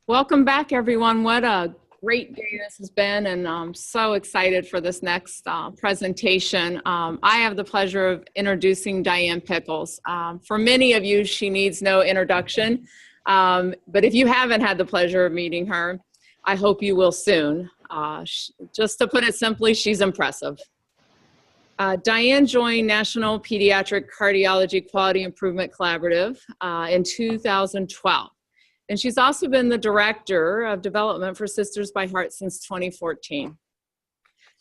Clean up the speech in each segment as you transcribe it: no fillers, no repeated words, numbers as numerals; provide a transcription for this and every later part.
Welcome back, everyone. What a great day this has been, and I'm so excited for this next presentation. I have the pleasure of introducing Diane Pickles. For many of you, she needs no introduction, but if you haven't had the pleasure of meeting her, I hope you will soon. Just to put it simply, she's impressive. Diane joined National Pediatric Cardiology Quality Improvement Collaborative in 2012. And she's also been the Director of Development for Sisters by Heart since 2014.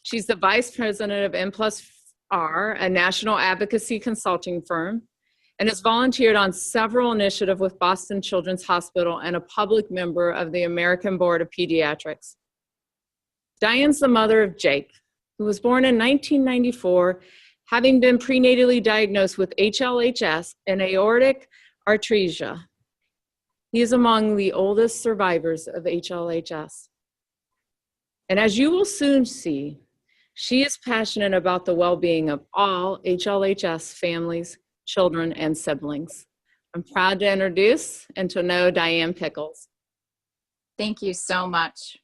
She's the Vice President of N+R, a national advocacy consulting firm, and has volunteered on several initiatives with Boston Children's Hospital and a public member of the American Board of Pediatrics. Diane's the mother of Jake, who was born in 1994, having been prenatally diagnosed with HLHS and aortic atresia. He is among the oldest survivors of HLHS. And as you will soon see, she is passionate about the well-being of all HLHS families, children, and siblings. I'm proud to introduce and to know Diane Pickles. Thank you so much.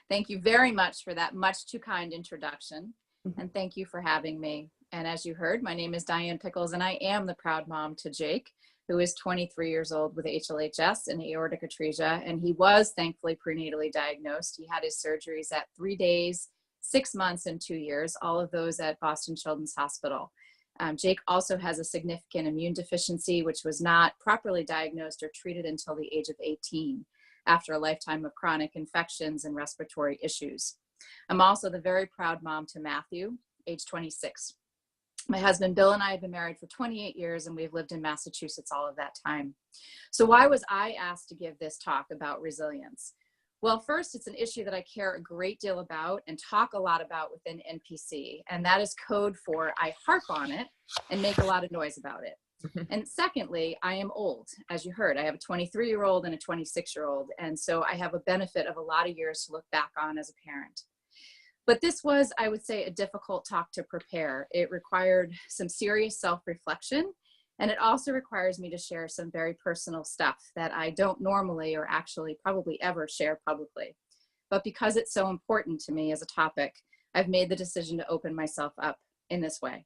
Thank you very much for that much too kind introduction. And thank you for having me. And as you heard, my name is Diane Pickles, and I am the proud mom to Jake, who is 23 years old with HLHS and aortic atresia, and he was thankfully prenatally diagnosed. He had his surgeries at 3 days, 6 months, and 2 years, all of those at Boston Children's Hospital. Jake also has a significant immune deficiency, which was not properly diagnosed or treated until the age of 18, after a lifetime of chronic infections and respiratory issues. I'm also the very proud mom to Matthew, age 26. My husband, Bill, and I have been married for 28 years, and we've lived in Massachusetts all of that time. So why was I asked to give this talk about resilience? Well, first, it's an issue that I care a great deal about and talk a lot about within NPC, and that is code for I harp on it and make a lot of noise about it. And secondly, I am old. As you heard, I have a 23-year-old and a 26-year-old, and so I have a benefit of a lot of years to look back on as a parent. But this was, I would say, a difficult talk to prepare. It required some serious self-reflection, and it also requires me to share some very personal stuff that I don't normally or actually probably ever share publicly. But because it's so important to me as a topic, I've made the decision to open myself up in this way.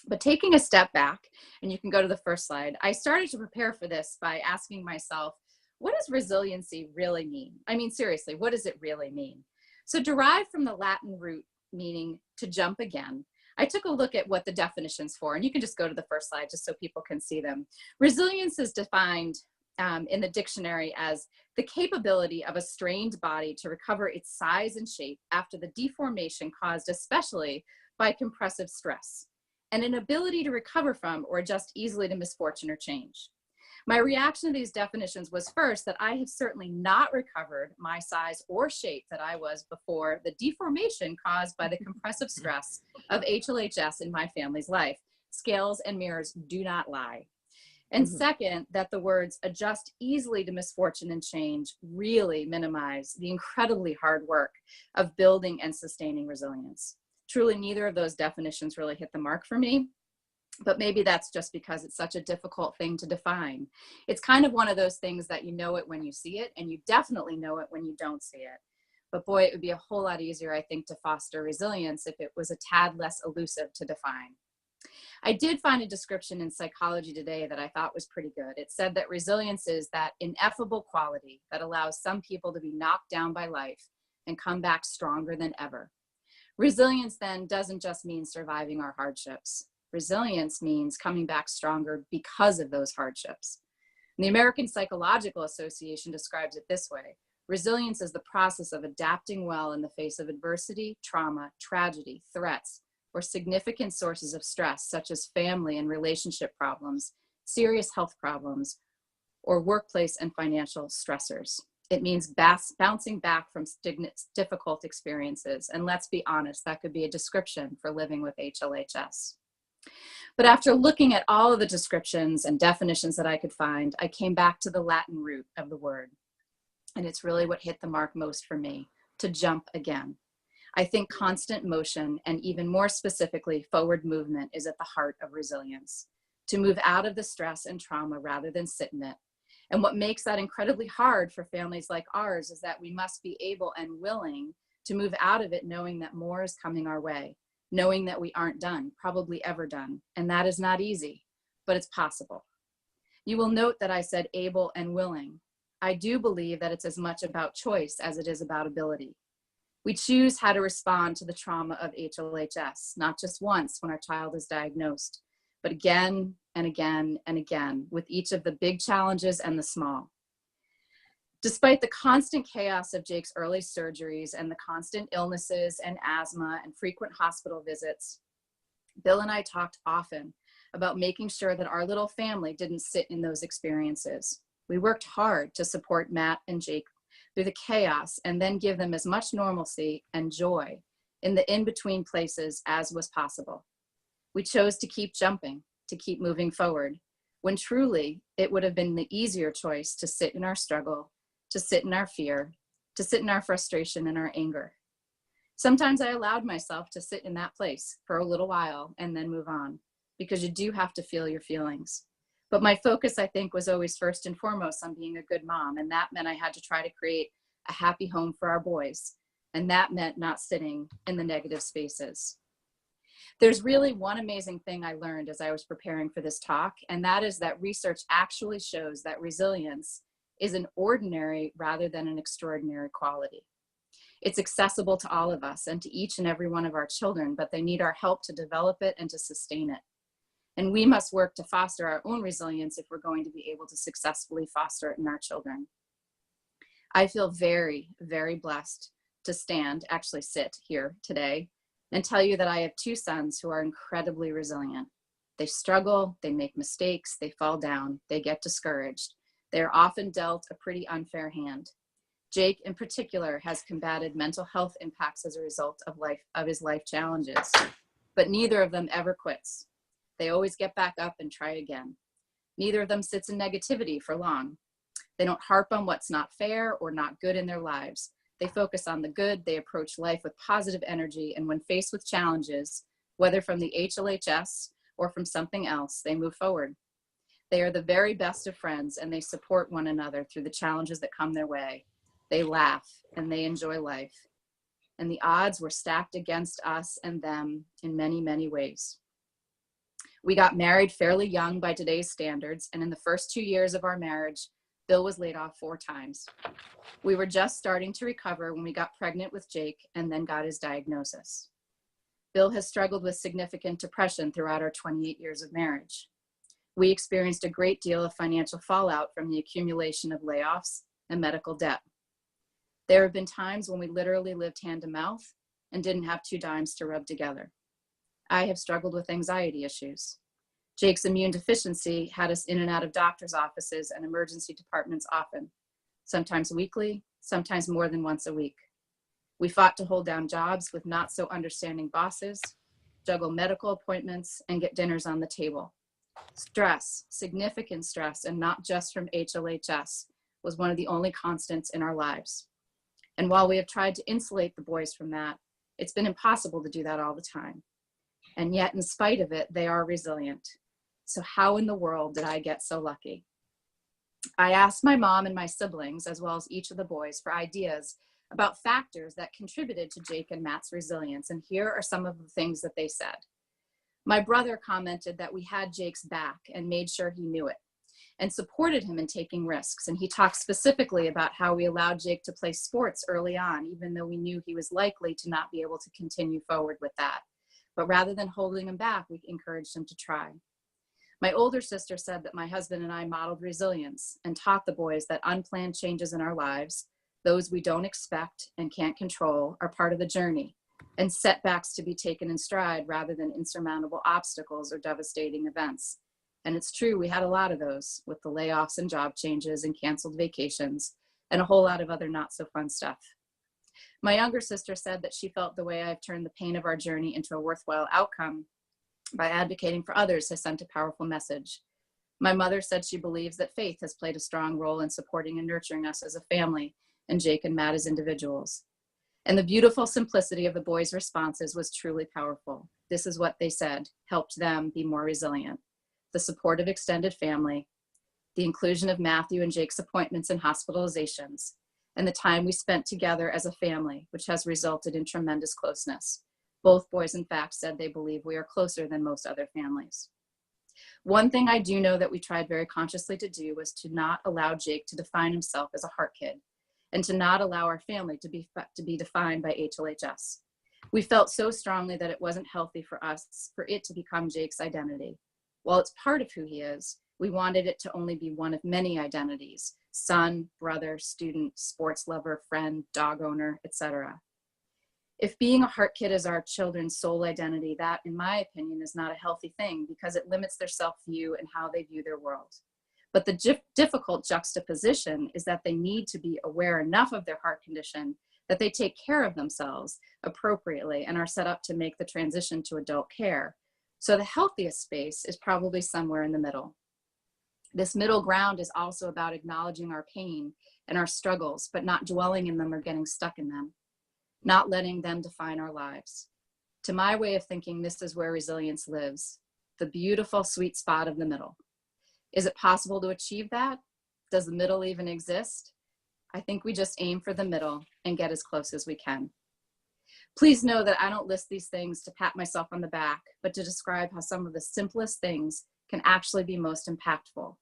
But taking a step back, and you can go to the first slide, I started to prepare for this by asking myself, what does resiliency really mean? I mean, seriously, what does it really mean? So derived from the Latin root meaning to jump again, I took a look at what the definition's for, and you can just go to the first slide just so people can see them. Resilience is defined in the dictionary as the capability of a strained body to recover its size and shape after the deformation caused especially by compressive stress, and an ability to recover from or adjust easily to misfortune or change. My reaction to these definitions was first that I have certainly not recovered my size or shape that I was before the deformation caused by the compressive stress of HLHS in my family's life. Scales and mirrors do not lie. And second, that the words adjust easily to misfortune and change really minimize the incredibly hard work of building and sustaining resilience. Truly, neither of those definitions really hit the mark for me. But maybe that's just because it's such a difficult thing to define. It's kind of one of those things that you know it when you see it, and you definitely know it when you don't see it. But boy, it would be a whole lot easier, I think, to foster resilience if it was a tad less elusive to define. I did find a description in Psychology Today that I thought was pretty good. It said that resilience is that ineffable quality that allows some people to be knocked down by life and come back stronger than ever. Resilience then doesn't just mean surviving our hardships. Resilience means coming back stronger because of those hardships. And the American Psychological Association describes it this way. Resilience is the process of adapting well in the face of adversity, trauma, tragedy, threats, or significant sources of stress, such as family and relationship problems, serious health problems, or workplace and financial stressors. It means bouncing back from difficult experiences. And let's be honest, that could be a description for living with HLHS. But after looking at all of the descriptions and definitions that I could find, I came back to the Latin root of the word. And it's really what hit the mark most for me, to jump again. I think constant motion, and even more specifically, forward movement, is at the heart of resilience. To move out of the stress and trauma rather than sit in it, And what makes that incredibly hard for families like ours is that we must be able and willing to move out of it knowing that more is coming our way, knowing that we aren't done, probably ever done. And that is not easy, but it's possible. You will note that I said able and willing. I do believe that it's as much about choice as it is about ability. We choose how to respond to the trauma of HLHS, not just once when our child is diagnosed, but again and again and again with each of the big challenges and the small. Despite the constant chaos of Jake's early surgeries and the constant illnesses and asthma and frequent hospital visits, Bill and I talked often about making sure that our little family didn't sit in those experiences. We worked hard to support Matt and Jake through the chaos and then give them as much normalcy and joy in the in-between places as was possible. We chose to keep jumping, to keep moving forward, when truly it would have been the easier choice to sit in our struggle, to sit in our fear, to sit in our frustration and our anger. Sometimes I allowed myself to sit in that place for a little while and then move on, because you do have to feel your feelings. But my focus, I think, was always first and foremost on being a good mom. And that meant I had to try to create a happy home for our boys. And that meant not sitting in the negative spaces. There's really one amazing thing I learned as I was preparing for this talk, and that is that research actually shows that resilience is an ordinary rather than an extraordinary quality. It's accessible to all of us and to each and every one of our children, but they need our help to develop it and to sustain it. And we must work to foster our own resilience if we're going to be able to successfully foster it in our children. I feel very, very blessed to sit here today and tell you that I have two sons who are incredibly resilient. They struggle, they make mistakes, they fall down, they get discouraged. They are often dealt a pretty unfair hand. Jake in particular has combated mental health impacts as a result of his life challenges, but neither of them ever quits. They always get back up and try again. Neither of them sits in negativity for long. They don't harp on what's not fair or not good in their lives. They focus on the good, they approach life with positive energy, and when faced with challenges, whether from the HLHS or from something else, they move forward. They are the very best of friends, and they support one another through the challenges that come their way. They laugh and they enjoy life. And the odds were stacked against us and them in many, many ways. We got married fairly young by today's standards, and in the first 2 years of our marriage, Bill was laid off 4 times. We were just starting to recover when we got pregnant with Jake and then got his diagnosis. Bill has struggled with significant depression throughout our 28 years of marriage. We experienced a great deal of financial fallout from the accumulation of layoffs and medical debt. There have been times when we literally lived hand to mouth and didn't have 2 dimes to rub together. I have struggled with anxiety issues. Jake's immune deficiency had us in and out of doctor's offices and emergency departments often, sometimes weekly, sometimes more than once a week. We fought to hold down jobs with not so understanding bosses, juggle medical appointments, and get dinners on the table. Stress, significant stress, and not just from HLHS, was one of the only constants in our lives. And while we have tried to insulate the boys from that, it's been impossible to do that all the time. And yet, in spite of it, they are resilient. So how in the world did I get so lucky? I asked my mom and my siblings, as well as each of the boys, for ideas about factors that contributed to Jake and Matt's resilience. And here are some of the things that they said. My brother commented that we had Jake's back and made sure he knew it and supported him in taking risks. And he talked specifically about how we allowed Jake to play sports early on, even though we knew he was likely to not be able to continue forward with that. But rather than holding him back, we encouraged him to try. My older sister said that my husband and I modeled resilience and taught the boys that unplanned changes in our lives, those we don't expect and can't control, are part of the journey, and setbacks to be taken in stride rather than insurmountable obstacles or devastating events. And it's true, we had a lot of those with the layoffs and job changes and canceled vacations and a whole lot of other not so fun stuff. My younger sister said that she felt the way I've turned the pain of our journey into a worthwhile outcome by advocating for others has sent a powerful message. My mother said she believes that faith has played a strong role in supporting and nurturing us as a family and Jake and Matt as individuals. And the beautiful simplicity of the boys' responses was truly powerful. This is what they said helped them be more resilient. The support of extended family, the inclusion of Matthew and Jake's appointments and hospitalizations, and the time we spent together as a family, which has resulted in tremendous closeness. Both boys, in fact, said they believe we are closer than most other families. One thing I do know that we tried very consciously to do was to not allow Jake to define himself as a heart kid, and to not allow our family to be defined by HLHS. We felt so strongly that it wasn't healthy for us, for it to become Jake's identity. While it's part of who he is, we wanted it to only be one of many identities: son, brother, student, sports lover, friend, dog owner, etc. If being a heart kid is our children's sole identity, that, in my opinion, is not a healthy thing, because it limits their self-view and how they view their world. But the difficult juxtaposition is that they need to be aware enough of their heart condition that they take care of themselves appropriately and are set up to make the transition to adult care. So the healthiest space is probably somewhere in the middle. This middle ground is also about acknowledging our pain and our struggles, but not dwelling in them or getting stuck in them, not letting them define our lives. To my way of thinking, this is where resilience lives, the beautiful sweet spot of the middle. Is it possible to achieve that? Does the middle even exist? I think we just aim for the middle and get as close as we can. Please know that I don't list these things to pat myself on the back, but to describe how some of the simplest things can actually be most impactful.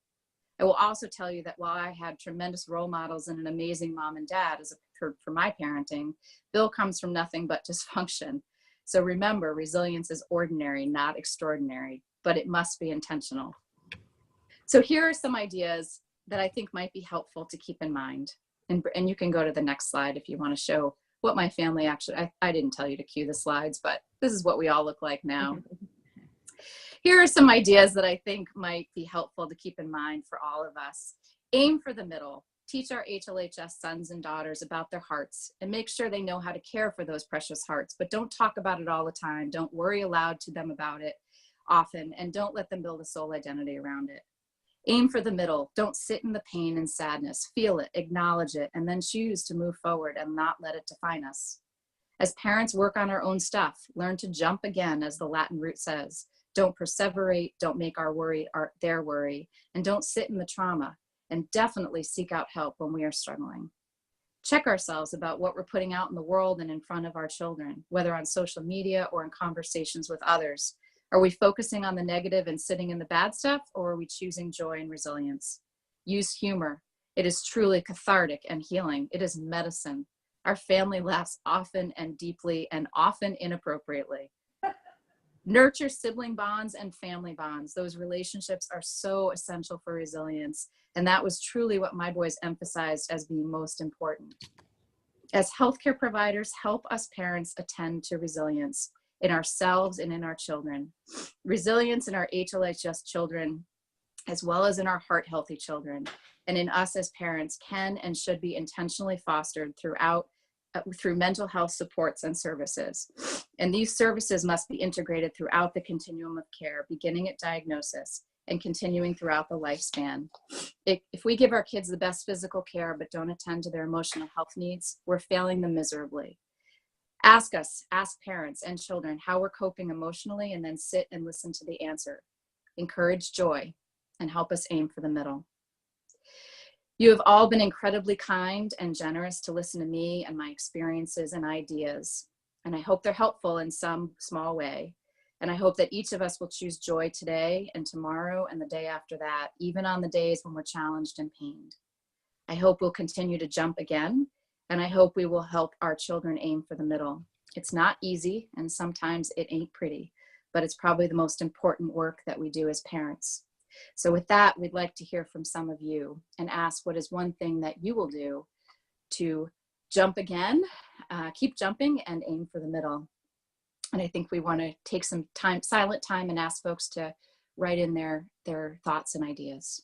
I will also tell you that while I had tremendous role models and an amazing mom and dad for my parenting, Bill comes from nothing but dysfunction. So remember, resilience is ordinary, not extraordinary, but it must be intentional. So here are some ideas that I think might be helpful to keep in mind. And you can go to the next slide if you want to show what my family actually, I didn't tell you to cue the slides, but this is what we all look like now. Here are some ideas that I think might be helpful to keep in mind for all of us. Aim for the middle. Teach our HLHS sons and daughters about their hearts and make sure they know how to care for those precious hearts, but don't talk about it all the time. Don't worry aloud to them about it often, and don't let them build a soul identity around it. Aim for the middle. Don't sit in the pain and sadness. Feel it, acknowledge it, and then choose to move forward and not let it define us. As parents work on our own stuff, learn to jump again, as the Latin root says. Don't perseverate, don't make our worry their worry, and don't sit in the trauma, and definitely seek out help when we are struggling. Check ourselves about what we're putting out in the world and in front of our children, whether on social media or in conversations with others. Are we focusing on the negative and sitting in the bad stuff, or are we choosing joy and resilience? Use humor. It is truly cathartic and healing. It is medicine. Our family laughs often and deeply and often inappropriately. Nurture sibling bonds and family bonds. Those relationships are so essential for resilience. And that was truly what my boys emphasized as being most important. As healthcare providers, help us parents attend to resilience in ourselves and in our children. Resilience in our HLHS children, as well as in our heart healthy children, and in us as parents, can and should be intentionally fostered through mental health supports and services. And these services must be integrated throughout the continuum of care, beginning at diagnosis and continuing throughout the lifespan. If we give our kids the best physical care but don't attend to their emotional health needs, we're failing them miserably. Ask parents and children how we're coping emotionally, and then sit and listen to the answer. Encourage joy and help us aim for the middle. You have all been incredibly kind and generous to listen to me and my experiences and ideas. And I hope they're helpful in some small way. And I hope that each of us will choose joy today and tomorrow and the day after that, even on the days when we're challenged and pained. I hope we'll continue to jump again. And I hope we will help our children aim for the middle. It's not easy, and sometimes it ain't pretty, but it's probably the most important work that we do as parents. So with that, we'd like to hear from some of you and ask, what is one thing that you will do to jump again, keep jumping, and aim for the middle? And I think we want to take some time, silent time, and ask folks to write in their thoughts and ideas.